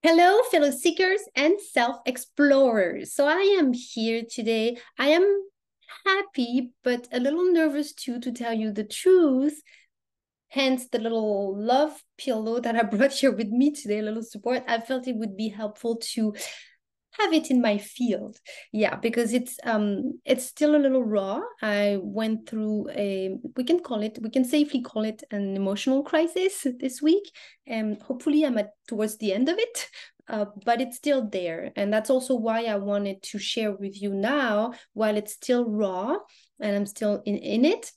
Hello, fellow seekers and self-explorers. So I am here today. I am happy, but a little nervous too, to tell you the truth. Hence the little love pillow that I brought here with me today, a little support. I felt it would be helpful to have it in my field. Yeah, because it's still a little raw. I went through we can safely call it an emotional crisis this week, and hopefully I'm at towards the end of it. But it's still there, and that's also why I wanted to share with you now while it's still raw and I'm still in it.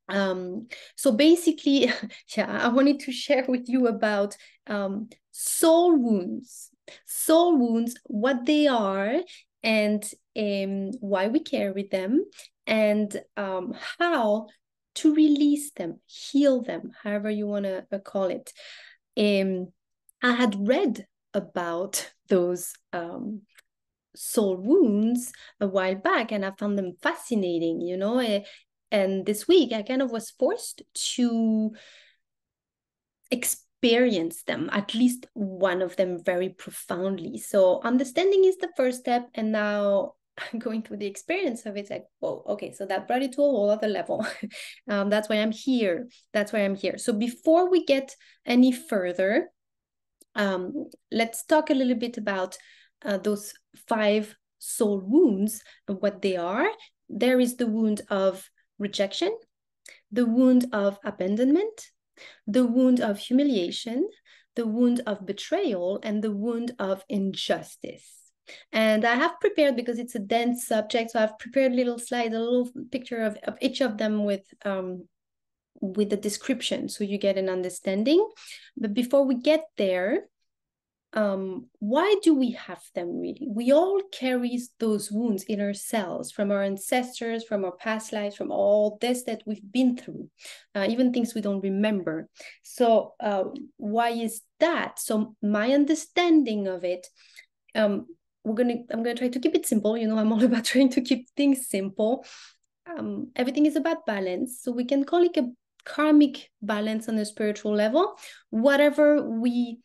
So basically, yeah, I wanted to share with you about soul wounds. Soul wounds, what they are, and why we carry them, and how to release them, heal them, however you want to call it. I had read about those soul wounds a while back, and I found them fascinating, and this week I kind of was forced to experience them, at least one of them, very profoundly. So understanding is the first step, and now going through the experience of it's like, whoa, okay, so that brought it to a whole other level. That's why I'm here. That's why I'm here. So before we get any further, let's talk a little bit about those 5 soul wounds, what they are. There is the wound of rejection, the wound of abandonment, the wound of humiliation, the wound of betrayal, and the wound of injustice. And I have prepared, because it's a dense subject, so I've prepared little slides, a little picture of each of them with the description, so you get an understanding. But before we get there, why do we have them really? We all carry those wounds in ourselves from our ancestors, from our past lives, from all this that we've been through, even things we don't remember. So why is that? So my understanding of it, I'm gonna try to keep it simple. I'm all about trying to keep things simple. Everything is about balance, so we can call it a karmic balance on a spiritual level. Whatever we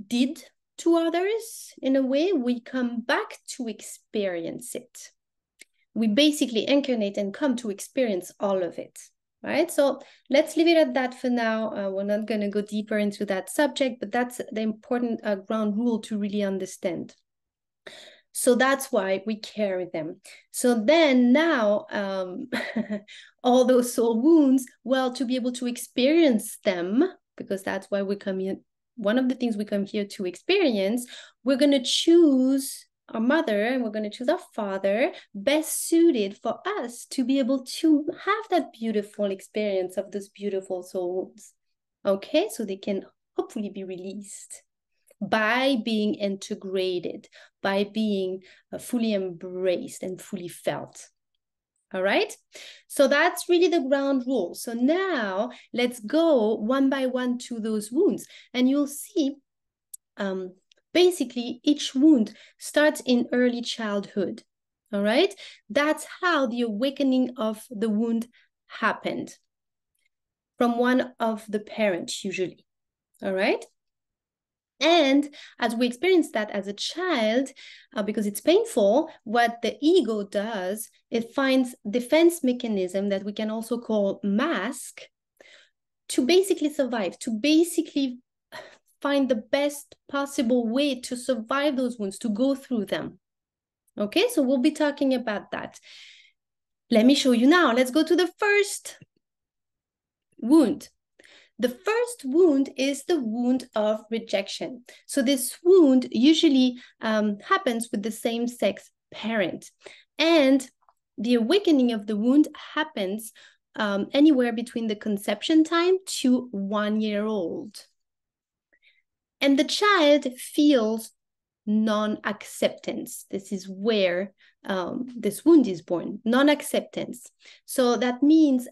did to others, in a way, we come back to experience it. We basically incarnate and come to experience all of it, right? So let's leave it at that for now. We're not going to go deeper into that subject, but that's the important ground rule to really understand. So that's why we carry them. So then now, all those soul wounds, well, to be able to experience them, because that's why we come here, one of the things we come here to experience, we're going to choose our mother and we're going to choose our father best suited for us to be able to have that beautiful experience of those beautiful souls. Okay, so they can hopefully be released by being integrated, by being fully embraced and fully felt. All right, so that's really the ground rule. So now let's go one by one to those wounds, and you'll see basically each wound starts in early childhood. All right, that's how the awakening of the wound happened, from one of the parents usually. All right. And as we experience that as a child, because it's painful, what the ego does, it finds defense mechanism that we can also call mask to basically survive, to basically find the best possible way to survive those wounds, to go through them. Okay, so we'll be talking about that. Let me show you now. Let's go to the first wound. The first wound is the wound of rejection. So this wound usually happens with the same-sex parent. And the awakening of the wound happens anywhere between the conception time to 1 year old. And the child feels non-acceptance. This is where this wound is born, non-acceptance. So that means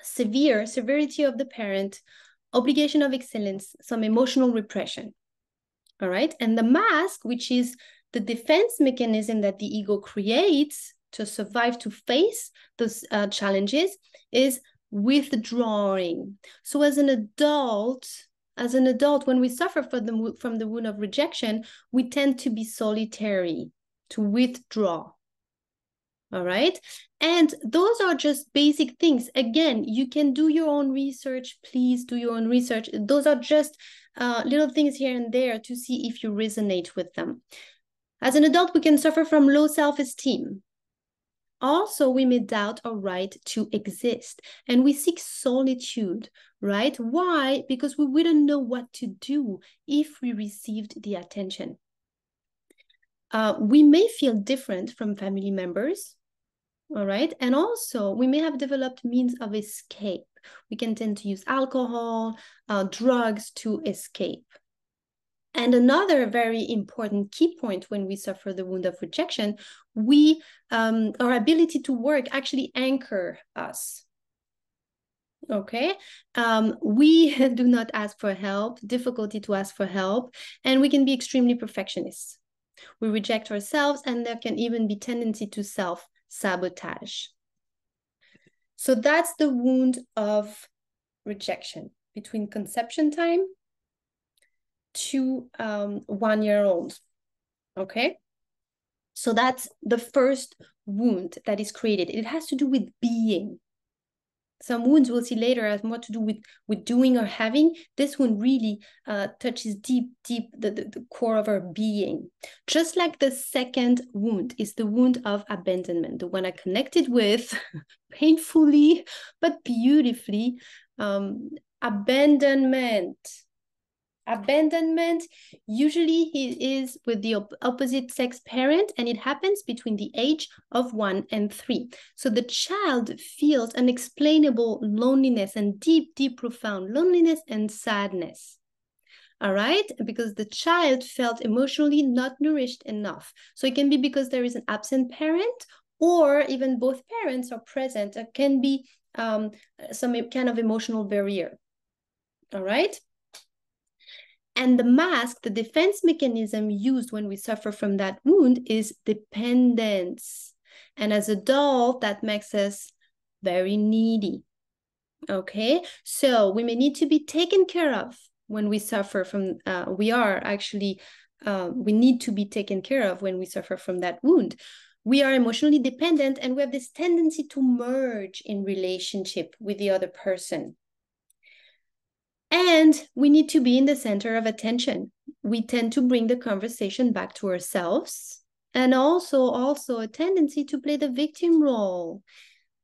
severity of the parent, obligation of excellence, some emotional repression. All right. And the mask, which is the defense mechanism that the ego creates to survive, to face those challenges, is withdrawing. So as an adult, as an adult, when we suffer from the wound of rejection, we tend to be solitary, to withdraw. All right. And those are just basic things. Again, you can do your own research. Please do your own research. Those are just little things here and there to see if you resonate with them. As an adult, we can suffer from low self-esteem. Also, we may doubt our right to exist, and we seek solitude, right? Why? Because we wouldn't know what to do if we received the attention. We may feel different from family members, all right? And also, we may have developed means of escape. We can tend to use alcohol, drugs to escape. And another very important key point when we suffer the wound of rejection, our ability to work actually anchor us. Okay, we do not ask for help, difficulty to ask for help, and we can be extremely perfectionists. We reject ourselves, and there can even be tendency to self-sabotage. So that's the wound of rejection between conception time to 1 year old. Okay, so that's the first wound that is created. It has to do with being. Some wounds we'll see later has more to do with doing or having. This one really touches deep the core of our being. Just like the second wound is the wound of abandonment, the one I connected with painfully but beautifully. Abandonment usually is with the opposite sex parent, and it happens between the age of 1 and 3. So the child feels unexplainable loneliness and deep profound loneliness and sadness. All right, because the child felt emotionally not nourished enough. So it can be because there is an absent parent, or even both parents are present. It can be some kind of emotional barrier. All right. And the mask, the defense mechanism used when we suffer from that wound is dependence. And as adult, that makes us very needy. Okay, so we may need to be taken care of when we suffer from, we need to be taken care of when we suffer from that wound. We are emotionally dependent, and we have this tendency to merge in relationship with the other person. And we need to be in the center of attention. We tend to bring the conversation back to ourselves, and also a tendency to play the victim role.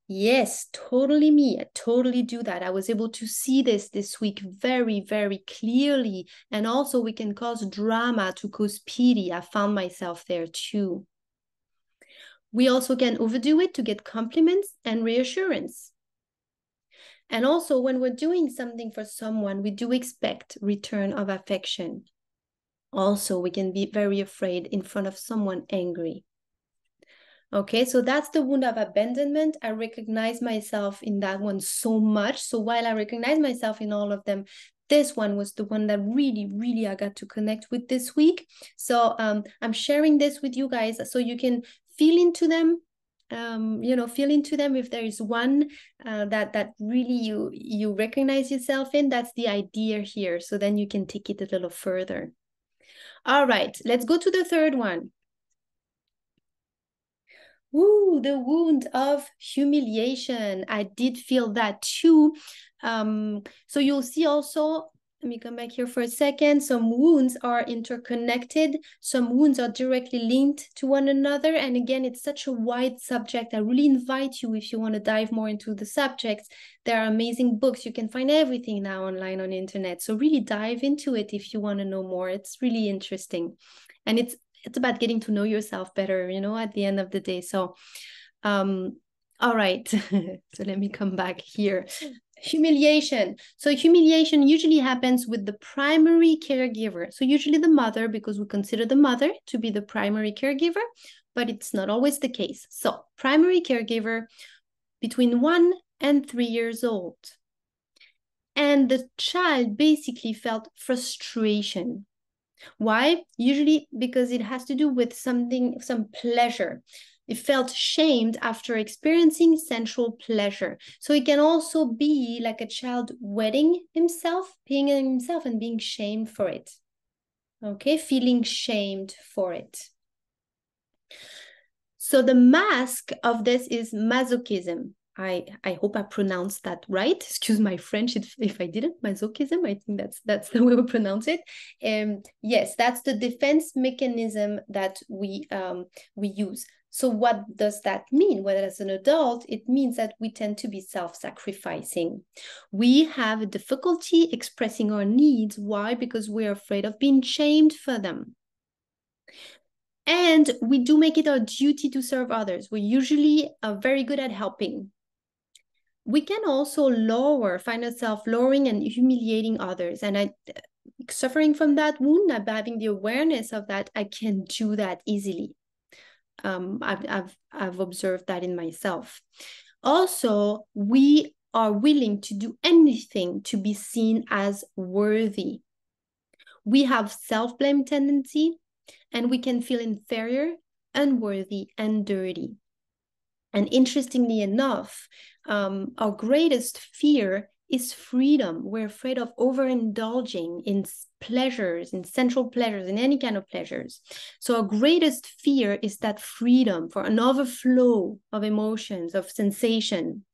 Yes, totally me. I totally do that. I was able to see this week very, very clearly. And also we can cause drama to cause pity. I found myself there too. We also can overdo it to get compliments and reassurance. And also, when we're doing something for someone, we do expect return of affection. Also, we can be very afraid in front of someone angry. Okay, so that's the wound of abandonment. I recognize myself in that one so much. So while I recognize myself in all of them, this one was the one that really I got to connect with this week. So I'm sharing this with you guys so you can feel into them. Feel into them. If there is one that really you recognize yourself in, that's the idea here. So then you can take it a little further. All right, let's go to the third one. Woo, the wound of humiliation. I did feel that too. So you'll see also, let me come back here for a second. Some wounds are interconnected. Some wounds are directly linked to one another. And again, it's such a wide subject. I really invite you, if you want to dive more into the subjects, there are amazing books. You can find everything now online on the internet. So really dive into it if you want to know more. It's really interesting. And it's about getting to know yourself better, at the end of the day. So, all right. So let me come back here. Humiliation. So humiliation usually happens with the primary caregiver. So usually the mother, because we consider the mother to be the primary caregiver, but it's not always the case. So primary caregiver between 1 and 3 years old. And the child basically felt frustration. Why? Usually because it has to do with some pleasure. It felt shamed after experiencing sensual pleasure. So it can also be like a child wetting himself, peeing in himself and being shamed for it. Okay, feeling shamed for it. So the mask of this is masochism. I hope I pronounced that right. Excuse my French if I didn't. Masochism, I think that's the way we pronounce it. Yes, that's the defense mechanism that we use. So what does that mean? Well, as an adult, it means that we tend to be self-sacrificing. We have a difficulty expressing our needs. Why? Because we're afraid of being shamed for them. And we do make it our duty to serve others. We usually are very good at helping. We can also find ourselves lowering and humiliating others. And suffering from that wound, having the awareness of that, I can do that easily. I've observed that in myself. Also, we are willing to do anything to be seen as worthy. We have self-blame tendency, and we can feel inferior, unworthy, and dirty. And interestingly enough, our greatest fear is freedom. We're afraid of overindulging in pleasures, in sensual pleasures, in any kind of pleasures. So our greatest fear is that freedom for an overflow of emotions, of sensation.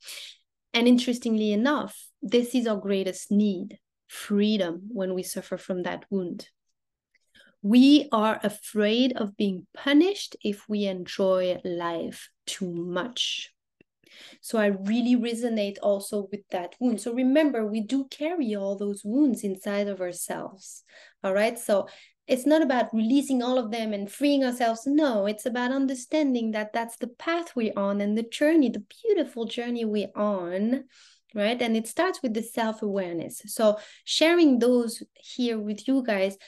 And interestingly enough, this is our greatest need, freedom, when we suffer from that wound. We are afraid of being punished if we enjoy life too much. So I really resonate also with that wound. So remember, we do carry all those wounds inside of ourselves. All right. So it's not about releasing all of them and freeing ourselves. No, it's about understanding that that's the path we're on and the journey, the beautiful journey we're on. Right. And it starts with the self-awareness. So sharing those here with you guys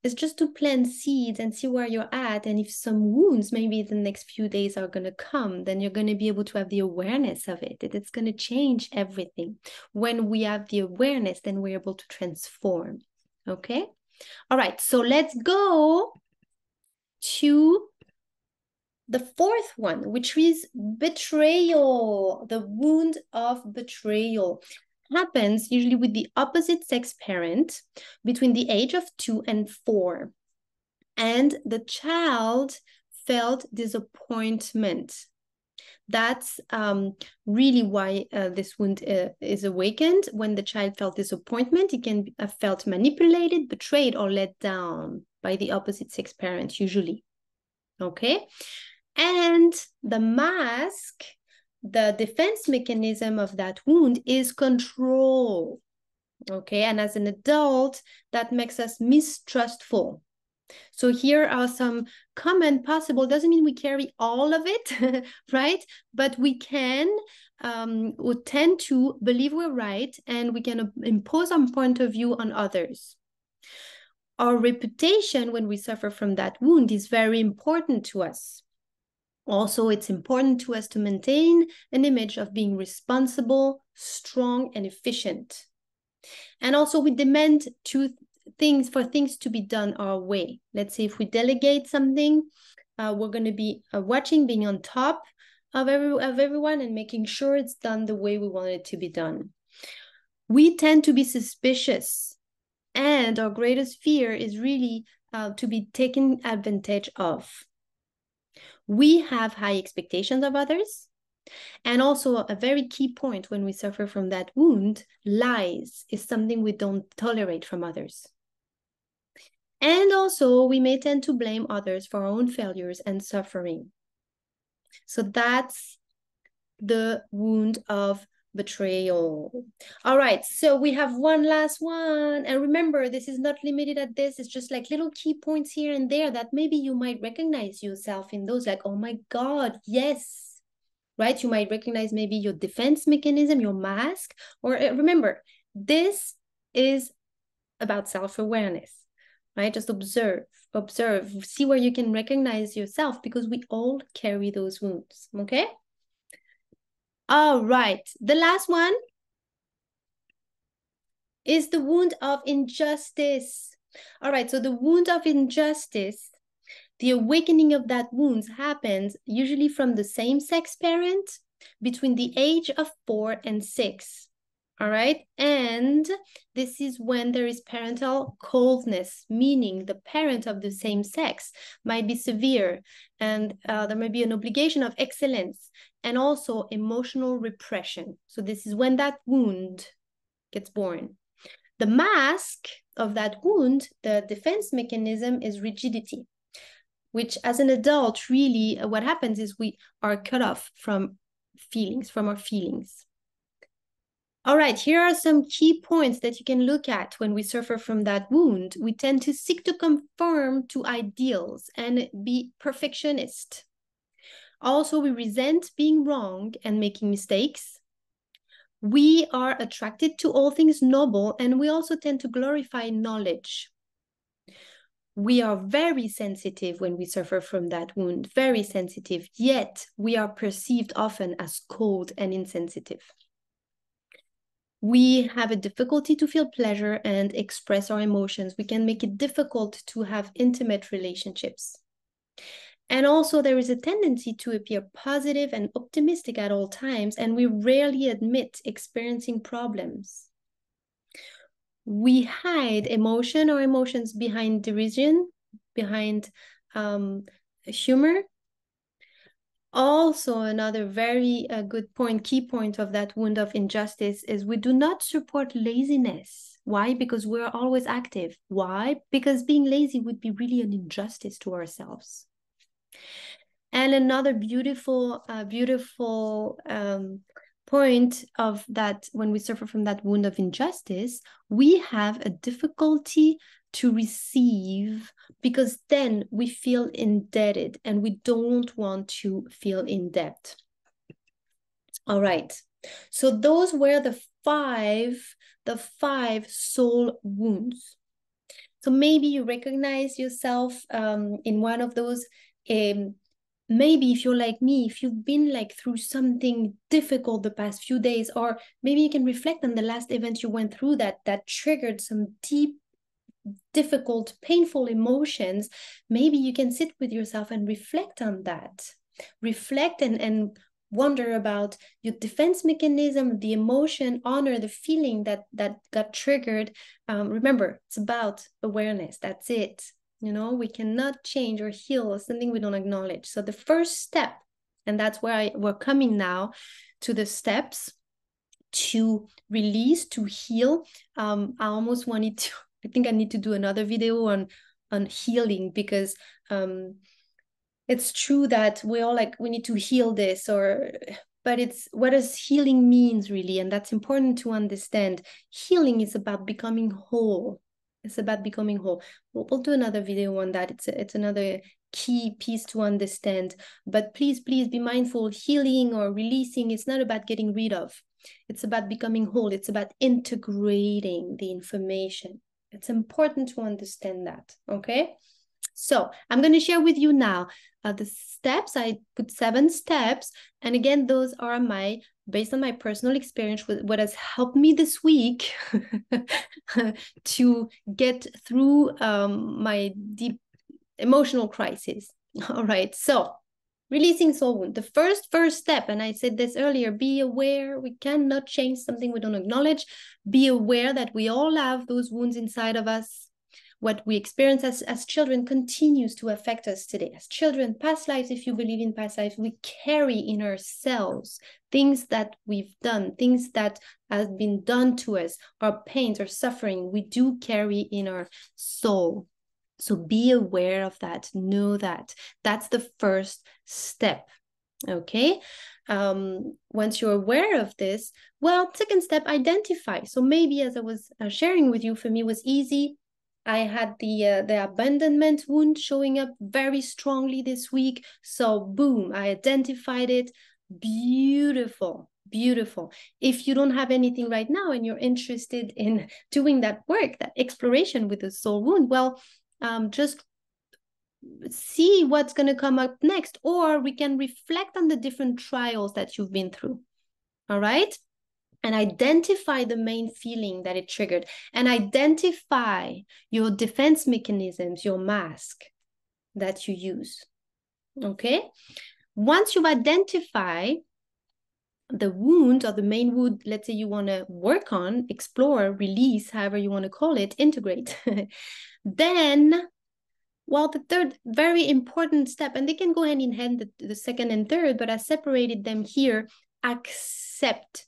is just to plant seeds and see where you're at. And if some wounds, maybe the next few days are going to come, then you're going to be able to have the awareness of it. It's going to change everything. When we have the awareness, then we're able to transform. Okay. All right. So let's go to the fourth one, which is betrayal. The wound of betrayal happens usually with the opposite sex parent between the age of 2 and 4. And the child felt disappointment. That's really why this wound is awakened. When the child felt disappointment, he can have felt manipulated, betrayed, or let down by the opposite sex parent, usually. Okay? And the mask, the defense mechanism of that wound is control. Okay, and as an adult, that makes us mistrustful. So here are some common possible, doesn't mean we carry all of it, right? But we can tend to believe we're right, and we can impose our point of view on others. Our reputation when we suffer from that wound is very important to us. Also, it's important to us to maintain an image of being responsible, strong, and efficient. And also, we demand for things to be done our way. Let's say if we delegate something, we're going to be watching, being on top of everyone and making sure it's done the way we want it to be done. We tend to be suspicious, and our greatest fear is really to be taken advantage of. We have high expectations of others. And also a very key point when we suffer from that wound, lies is something we don't tolerate from others. And also we may tend to blame others for our own failures and suffering. So that's the wound of betrayal. All right, so we have one last one. And remember, this is not limited at this. It's just like little key points here and there that maybe you might recognize yourself in those, like, oh my God, yes, right? You might recognize maybe your defense mechanism, your mask, or remember, this is about self-awareness, right? Just observe, see where you can recognize yourself, because we all carry those wounds, okay? All right, the last one is the wound of injustice. All right, so the wound of injustice The awakening of that wound happens usually from the same-sex parent between the age of 4 and 6. All right. And this is when there is parental coldness, meaning the parent of the same sex might be severe, and there may be an obligation of excellence and also emotional repression. So this is when that wound gets born. The mask of that wound, the defense mechanism, is rigidity, which as an adult, really what happens is we are cut off from our feelings. All right, here are some key points that you can look at when we suffer from that wound. We tend to seek to conform to ideals and be perfectionist. Also, we resent being wrong and making mistakes. We are attracted to all things noble, and we also tend to glorify knowledge. We are very sensitive when we suffer from that wound, very sensitive, yet we are perceived often as cold and insensitive. We have a difficulty to feel pleasure and express our emotions. We can make it difficult to have intimate relationships. And also there is a tendency to appear positive and optimistic at all times, and we rarely admit experiencing problems. We hide emotions behind derision, behind humor. Also, another very good point, key point of that wound of injustice is we do not support laziness. Why? Because we're always active. Why? Because being lazy would be really an injustice to ourselves. And another beautiful point of that, when we suffer from that wound of injustice, we have a difficulty to receive, because then we feel indebted and we don't want to feel in debt. All right. So those were the five soul wounds. So maybe you recognize yourself in one of those. Maybe if you're like me, if you've been like through something difficult the past few days, or maybe you can reflect on the last event you went through that triggered some deep, difficult, painful emotions. Maybe you can sit with yourself and reflect on that. Reflect and wonder about your defense mechanism, the emotion, honor the feeling that got triggered. Remember, it's about awareness. That's it. You know, we cannot change or heal something we don't acknowledge. So the first step, and that's where we're coming now to the steps to release, to heal. I almost wanted to, I think I need to do another video on healing, because it's true that we all like, we need to heal this, but it's what does healing means really, and that's important to understand. Healing is about becoming whole. It's about becoming whole. We'll do another video on that. It's another key piece to understand. But please be mindful. Healing or releasing, it's not about getting rid of. It's about becoming whole. It's about integrating the information. It's important to understand that, okay? So I'm going to share with you now the steps. I put 7 steps. And again, those are based on my personal experience with what has helped me this week to get through my deep emotional crisis. All right. So releasing soul wound. The first step, and I said this earlier, be aware. We cannot change something we don't acknowledge. Be aware that we all have those wounds inside of us. What we experience as children continues to affect us today. As children, past lives, if you believe in past lives, we carry in ourselves things that we've done, things that have been done to us, our pains, our suffering, we do carry in our soul. So be aware of that, know that. That's the first step, okay? Once you're aware of this, well, second step, identify. So maybe, as I was sharing with you, for me, it was easy. I had the abandonment wound showing up very strongly this week. So boom, I identified it. Beautiful, beautiful. If you don't have anything right now and you're interested in doing that work, that exploration with the soul wound, well, just see what's going to come up next, or we can reflect on the different trials that you've been through. All right? And identify the main feeling that it triggered, and identify your defense mechanisms, your mask. that you use. Okay? Once you've identified the wound or the main wound, let's say you want to work on, explore, release, however you want to call it, integrate, then, well, the third very important step, and they can go hand in hand, the second and third, but I separated them here. Accept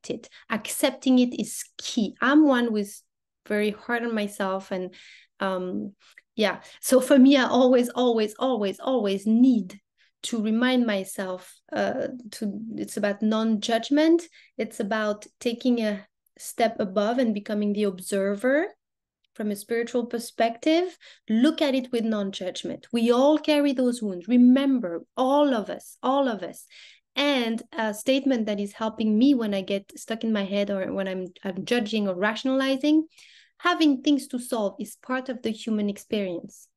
it. Accepting it is key. I'm one who's very hard on myself, and yeah, so for me, I always need to remind myself it's about non-judgment. It's about taking a step above and becoming the observer from a spiritual perspective. Look at it with non-judgment. We all carry those wounds. Remember, all of us. And a statement that is helping me when I get stuck in my head or when I'm judging or rationalizing, having things to solve is part of the human experience.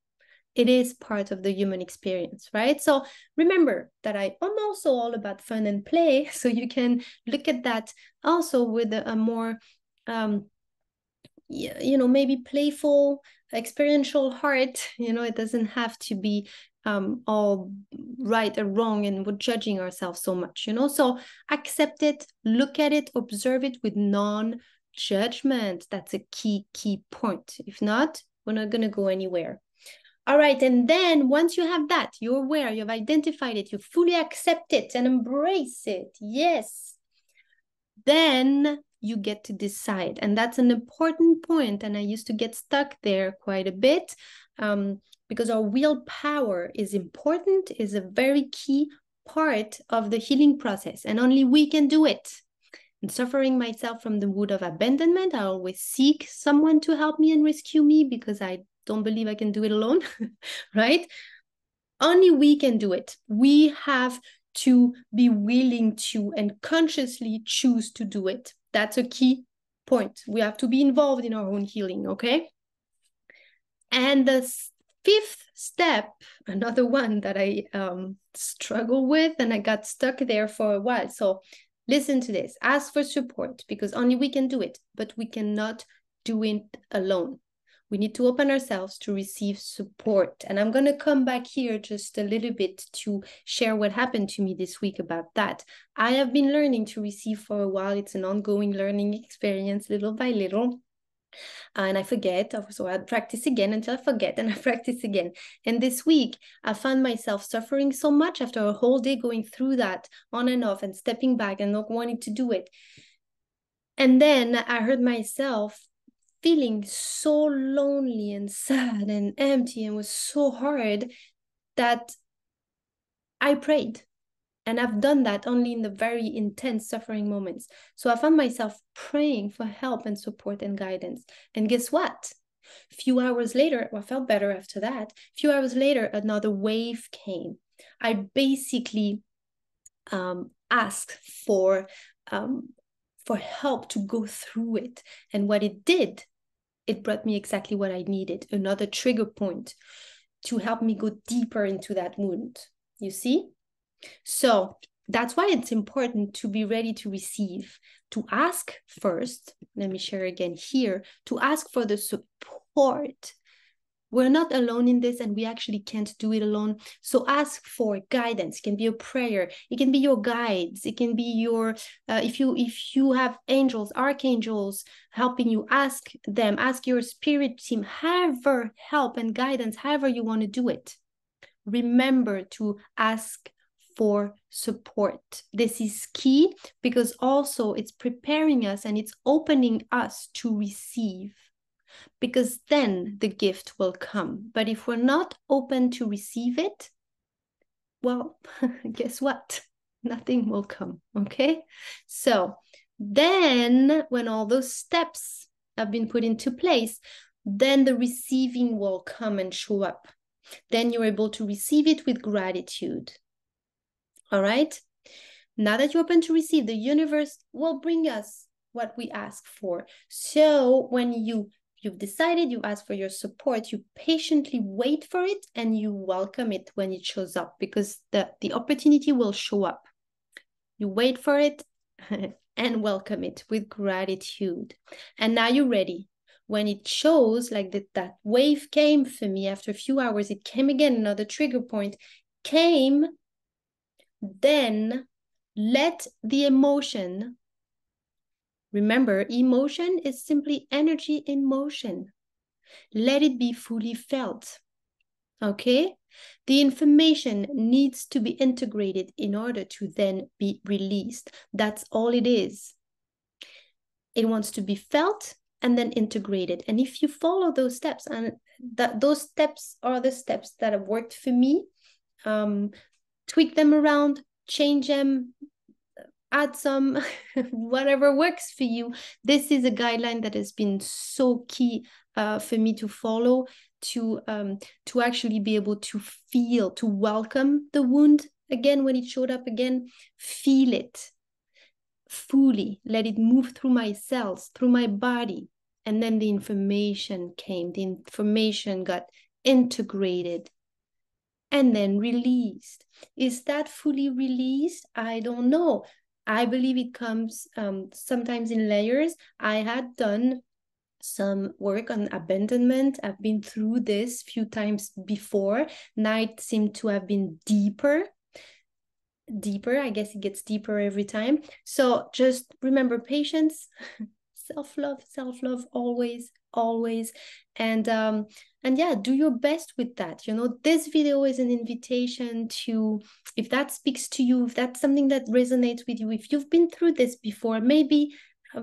It is part of the human experience, right? So remember that I am also all about fun and play. So you can look at that also with a more, maybe playful, experiential heart. It doesn't have to be all right or wrong, and we're judging ourselves so much, So accept it, look at it, observe it with non-judgment. That's a key point. If not, we're not going to go anywhere. All right, and then once you have that, you're aware, you've identified it, you fully accept it and embrace it, yes, then you get to decide. And that's an important point, and I used to get stuck there quite a bit, because our willpower is important, is a very key part of the healing process, and only we can do it. And suffering myself from the wound of abandonment, I always seek someone to help me and rescue me because I don't believe I can do it alone, right? Only we can do it. We have to be willing to and consciously choose to do it. That's a key point. We have to be involved in our own healing, okay? And the fifth step, another one that I struggle with, and I got stuck there for a while. So listen to this. Ask for support, because only we can do it, but we cannot do it alone. We need to open ourselves to receive support. And I'm going to come back here just a little bit to share what happened to me this week about that. I have been learning to receive for a while. It's an ongoing learning experience, little by little. And I forget, so I practice again until I forget, and I practice again. And this week, I found myself suffering so much after a whole day going through that on and off and stepping back and not wanting to do it. And then I heard myself feeling so lonely and sad and empty, and was so hard that I prayed. And I've done that only in the very intense suffering moments. So I found myself praying for help and support and guidance. And guess what? A few hours later, I felt better after that. A few hours later, another wave came. I basically asked for help to go through it. And what it did, it brought me exactly what I needed, another trigger point to help me go deeper into that wound. You see? So that's why it's important to be ready to receive, to ask first. Let me share again here, to ask for the support. We're not alone in this, and we actually can't do it alone. So ask for guidance. It can be a prayer. It can be your guides. It can be your, if you have angels, archangels helping you, ask them, ask your spirit team, however help and guidance, however you want to do it. Remember to ask for support. This is key, because also it's preparing us and it's opening us to receive, because then the gift will come. But if we're not open to receive it, well, guess what? Nothing will come, okay? So then when all those steps have been put into place, then the receiving will come and show up. Then you're able to receive it with gratitude. All right? Now that you're open to receive, the universe will bring us what we ask for. So when you've decided, you ask for your support, you patiently wait for it and you welcome it when it shows up, because the opportunity will show up. You wait for it and welcome it with gratitude. And now you're ready. when it shows like that wave came for me after a few hours, it came again, another trigger point came, then let the emotion, remember, emotion is simply energy in motion. Let it be fully felt. Okay? The information needs to be integrated in order to then be released. That's all it is. It wants to be felt and then integrated. And if you follow those steps, and those steps are the steps that have worked for me, tweak them around, change them, add some, whatever works for you. This is a guideline that has been so key for me to follow, to actually be able to feel, to welcome the wound again when it showed up again, feel it fully, let it move through my cells, through my body. And then the information came, the information got integrated and then released. Is that fully released? I don't know. I believe it comes sometimes in layers. I had done some work on abandonment. I've been through this a few times before. Night seemed to have been deeper. I guess it gets deeper every time. So just remember patience, self-love always, always. And yeah, do your best with that. You know, this video is an invitation to, if that speaks to you, if that's something that resonates with you, if you've been through this before, maybe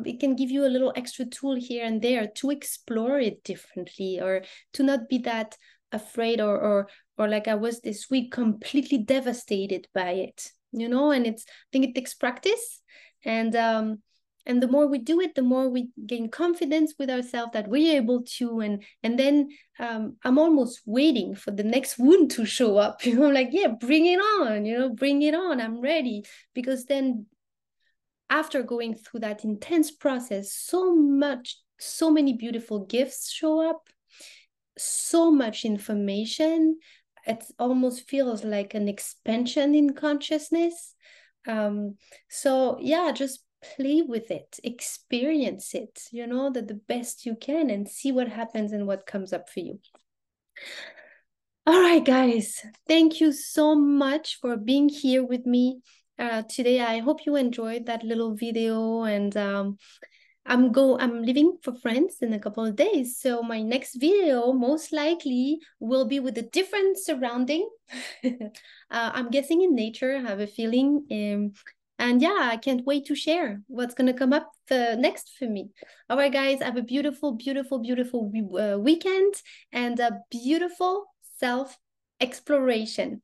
it can give you a little extra tool here and there to explore it differently, or to not be that afraid or like I was this week, completely devastated by it, you know. And I think it takes practice, and the more we do it, the more we gain confidence with ourselves that we're able to. And then I'm almost waiting for the next wound to show up, you know, like, yeah, bring it on, you know, bring it on, I'm ready. Because then after going through that intense process, so many beautiful gifts show up, so much information. It almost feels like an expansion in consciousness. So yeah, just play with it, experience it, you know, the best you can, and see what happens and what comes up for you. All right, guys, thank you so much for being here with me today. I hope you enjoyed that little video, and I'm leaving for France in a couple of days. So my next video most likely will be with a different surrounding. I'm guessing in nature, I have a feeling. And yeah, I can't wait to share what's going to come up next for me. All right, guys, have a beautiful, beautiful, beautiful weekend, and a beautiful self-exploration.